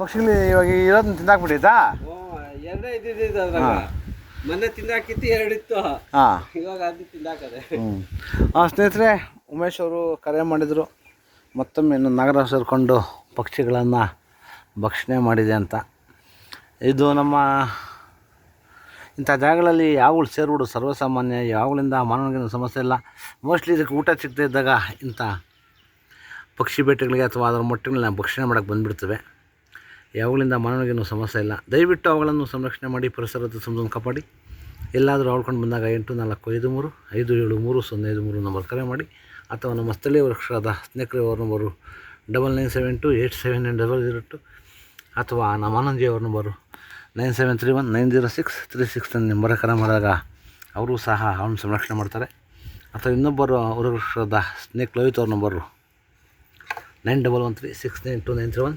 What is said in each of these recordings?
ಪಕ್ಷಿಗಳು ಇವಾಗ ಇರೋದನ್ನ ತಿಂದಾಕ್ಬಿಟ್ಟಿದ್ದಾ? ಎರಡೇ ಇದ್ದಿದ್ದು ಅದ್ರಾಗ. ಮೊನ್ನೆ ತಿಂದಾಕಿತ್ತು, ಎರಡಿತ್ತು. ಹಾಂ, ಇವಾಗ ಅದು ತಿಂದಾಕದೆ. ಸ್ನೇಹಿತರೆ, ಉಮೇಶ್ ಅವರು ಕರೆ ಮಾಡಿದರು, ಮತ್ತೊಮ್ಮೆ ಇನ್ನು ನಗರ ಸೇರಿಕೊಂಡು ಪಕ್ಷಿಗಳನ್ನು ಭಕ್ಷಣೆ ಮಾಡಿದೆ ಅಂತ. ಇದು ನಮ್ಮ ಇಂಥ ಜಾಗಗಳಲ್ಲಿ ಯಾವಗಳು ಸೇರ್ಬಿಡು ಸರ್ವಸಾಮಾನ್ಯ. ಯಾವಗಳಿಂದ ಮಾನವನಿಗೆ ಸಮಸ್ಯೆ ಇಲ್ಲ. ಮೋಸ್ಟ್ಲಿ ಇದಕ್ಕೆ ಊಟ ಸಿಗದೇ ಇದ್ದಾಗ ಇಂಥ ಪಕ್ಷಿ ಬೇಟೆಗಳಿಗೆ ಅಥವಾ ಅದರ ಮೊಟ್ಟೆಗಳನ್ನ ಭಕ್ಷಣೆ ಮಾಡೋಕ್ಕೆ ಬಂದುಬಿಡ್ತವೆ. ಯಾವಗಳಿಂದ ಮಾನವನಿಗೇನು ಸಮಸ್ಯೆ ಇಲ್ಲ. ದಯವಿಟ್ಟು ಅವುಗಳನ್ನು ಸಂರಕ್ಷಣೆ ಮಾಡಿ, ಪರಿಸರದ ಸಮತೋಲನ ಕಾಪಾಡಿ. ಎಲ್ಲಾದರೂ ಆಳ್ಕೊಂಡು ಬಂದಾಗ 8453 ನಂಬರ್ ಕರೆ ಮಾಡಿ, ಅಥವಾ ನಮ್ಮ ಸ್ಥಳೀಯ ವೃಕ್ಷದ ಸ್ನೇಹಿತರೆ ಅವ್ರ ನಂಬರು 9972879002, ಅಥವಾ ನಮ್ಮ ಆನಂದ್ಜಿ ಅವ್ರ ನಂಬರು 9731906369 ನಂಬರ್ ಕರೆ ಮಾಡಿದಾಗ ಅವರು ಸಹ ಅವನು ಸಂರಕ್ಷಣೆ ಮಾಡ್ತಾರೆ. ಅಥವಾ ಇನ್ನೊಬ್ಬರು ವೃಕ್ಷದ ಸ್ನೇಕ್ ಲೋಹಿತ್ ಅವ್ರ ನಂಬರು 9113692931,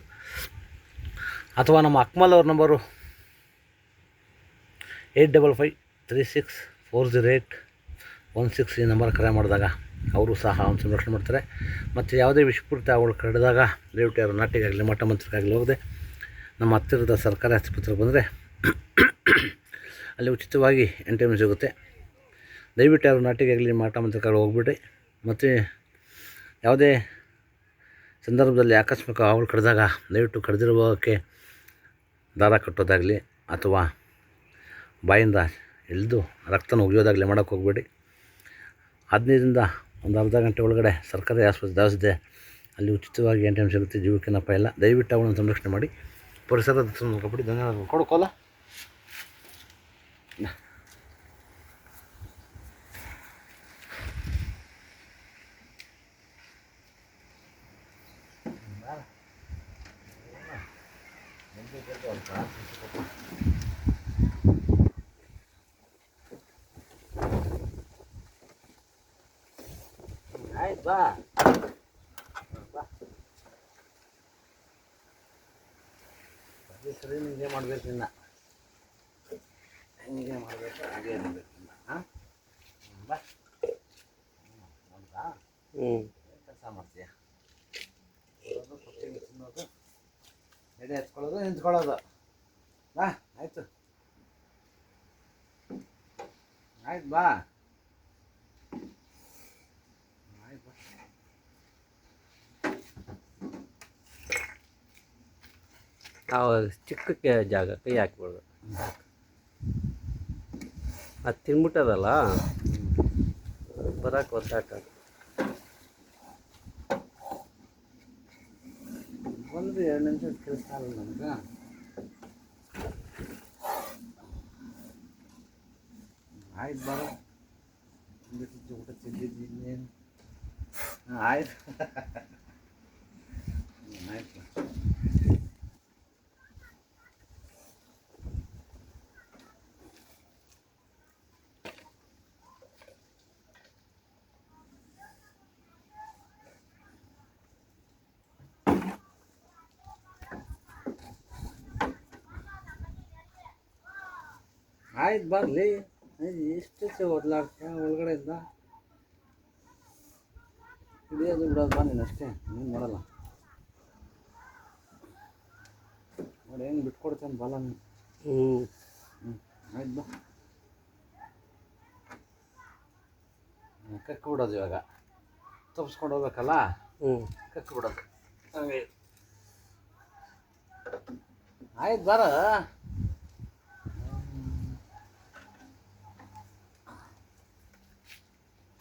ಅಥವಾ ನಮ್ಮ ಅಕ್ಮಲ್ ಅವ್ರ ನಂಬರು 8553640816. ಈ ನಂಬರ್ ಕರೆ ಮಾಡಿದಾಗ ಅವರು ಸಹ ಅವನು ಸಂರಕ್ಷಣೆ ಮಾಡ್ತಾರೆ. ಮತ್ತು ಯಾವುದೇ ವಿಷಪೂರಿತ ಅವಳು ಕಡಿದಾಗ ದಯವಿಟ್ಟು ಯಾರು ನಾಟಿಗಾಗಲಿ ಮಠ ಮಂತ್ರಕ್ಕಾಗಲಿ ಹೋಗದೆ ನಮ್ಮ ಹತ್ತಿರದ ಸರ್ಕಾರಿ ಆಸ್ಪತ್ರೆಗೆ ಬಂದರೆ ಅಲ್ಲಿ ಉಚಿತವಾಗಿ ಎಂಟೈಮ್ ಸಿಗುತ್ತೆ. ದಯವಿಟ್ಟು ಯಾರು ನಾಟಿಗಾಗಲಿ ಮಠ ಮಂತ್ರಕ್ಕಾಗಲಿ ಹೋಗ್ಬಿಡಿ. ಮತ್ತು ಯಾವುದೇ ಸಂದರ್ಭದಲ್ಲಿ ಆಕಸ್ಮಿಕ ಅವಳು ಕಡಿದಾಗ ದಯವಿಟ್ಟು ಕಡಿದಿರುವಕ್ಕೆ ದಾರ ಕಟ್ಟೋದಾಗಲಿ ಅಥವಾ ಬಾಯಿಂದ ಎಳೆದು ರಕ್ತನ ಒಗೆಯೋದಾಗಲಿ ಮಾಡೋಕ್ಕೆ ಹೋಗಬೇಡಿ. 15ರಿಂದ ಒಂದು ಅರ್ಧ ಗಂಟೆ ಒಳಗಡೆ ಸರ್ಕಾರಿ ಆಸ್ಪತ್ರೆ ದಾಸಿದೆ, ಅಲ್ಲಿ ಉಚಿತವಾಗಿ ಎಂಟೈಮ್ ಸಿಗುತ್ತೆ. ಜೀವಕ್ಕೇನಪ್ಪ ಇಲ್ಲ. ದಯವಿಟ್ಟು ಅವಳನ್ನು ಸಂರಕ್ಷಣೆ ಮಾಡಿ, ಪರಿಸರದ ಕಾಪಾಡಿ. ಧನ್ಯವಾದಗಳು. ಕೊಡೋಕೋಲ್ಲ ಆಯ್ತು ಬಾ. ಸರಿ, ಹಿಂಗೆ ಮಾಡಬೇಕು. ಇನ್ನು ಹಿಂಗೆ ಮಾಡಬೇಕು, ಹಾಗೆ ಇರಬೇಕು. ಹಾಂ ಬಾ. ಹೌದಾ? ಕೆಲಸ ಮಾಡ್ತೀಯ. ತಿನ್ನೋದು, ಎಡೆ ಎತ್ಕೊಳ್ಳೋದು, ನಿಂತ್ಕೊಳ್ಳೋದು. ಬಾ. ಆಯಿತು ಆಯ್ತು ಬಾ. ಆಯ್ತು ಬಾ. ನಾವು ಚಿಕ್ಕ ಜಾಗ ಕೈ ಹಾಕ್ಬಾರ್ದು. ಅದು ತಿನ್ಬಿಟ್ಟದಲ್ಲ, ಬರೋಕೆ ಒತ್ತಾಟದು. ಒಂದು 2 ನಿಮಿಷ ಕೆಲಸ ಅಲ್ಲ ನಮ್ಗೆ. ಆಯ್ತು ಬರೋ, ಊಟ ತಿಂದಿದ್ದು ಇನ್ನೇನು. ಆಯ್ತು ಆಯ್ತು. ಆಯ್ತು ಬರಲಿ. ಎಷ್ಟು ಓದ್ಲಾಡ್ತ ಒಳಗಡೆಯಿಂದ ಹಿಡಿಯೋದು ಬಿಡೋದು ಬಾ. ನೀನು ಅಷ್ಟೇ, ನೀನು ಮಾಡಲ್ಲ ನೋಡಿ. ಹೆಂಗೆ ಬಿಟ್ಕೊಡ್ತೇನೆ ಬಲ ನೀನು. ಆಯ್ತು ಬಾ. ಕಕ್ಕಿ ಬಿಡೋದು. ಇವಾಗ ತಪ್ಪಿಸ್ಕೊಂಡು ಹೋಗ್ಬೇಕಲ್ಲ, ಕಕ್ಕಿ ಬಿಡೋದು. ಹಂಗೆ ಆಯ್ತು ಬರ.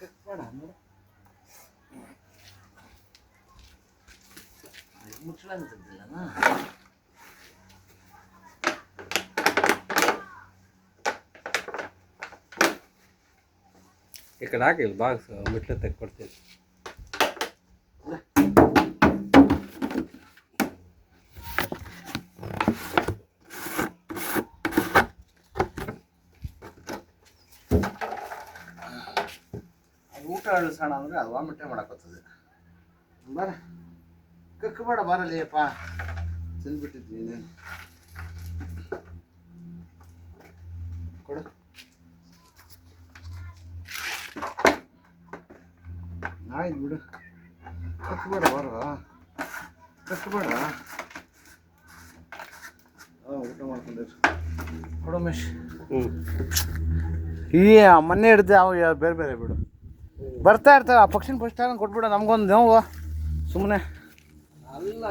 ಕಕ್ಕಬೇಡ ನೋಡು, ಮುಚ್ಚಳ ಅಂತಿದ್ದಿಲ್ಲನಾ. ಈ ಕಡೆ ಹಾಕಿಲ್ಲ ಬಾಕ್ಸ್, ಮಿಟ್ಲೆ ತೆಕ್ಕೊಡ್ತೀನಿ. ಊಟ ಅಳಿಸೋಣ ಅಂದರೆ ಅದು ವಾಮಿಟೆ ಮಾಡಕ್ಕೋತದೆ. ಬರ, ಕಕ್ಕಬೇಡ ಬರಲಿಯಪ್ಪ. ತಿಂದ್ಬಿಟ್ಟಿದ್ದೀನಿ. ಕೊಡು. ಆಯ್ತು ಬಿಡು, ಕಕ್ಕಬೇಡ ಬರ, ಕಕ್ಕಬೇಡ. ಬಿಡು ಉಮೇಶ್. ಹ್ಞೂ ಈ ಮೊನ್ನೆ ಹಿಡ್ದು ಅವು ಬೇರೆ ಬೇರೆ ಬಿಡು ಬರ್ತಾ ಇರ್ತಾವೆ. ಆ ಪಕ್ಷಿನ ಫಸ್ಟ್ ಕೊಟ್ಬಿಡು, ನಮಗೊಂದು ನೋವು ಸುಮ್ಮನೆ. ಅಲ್ಲ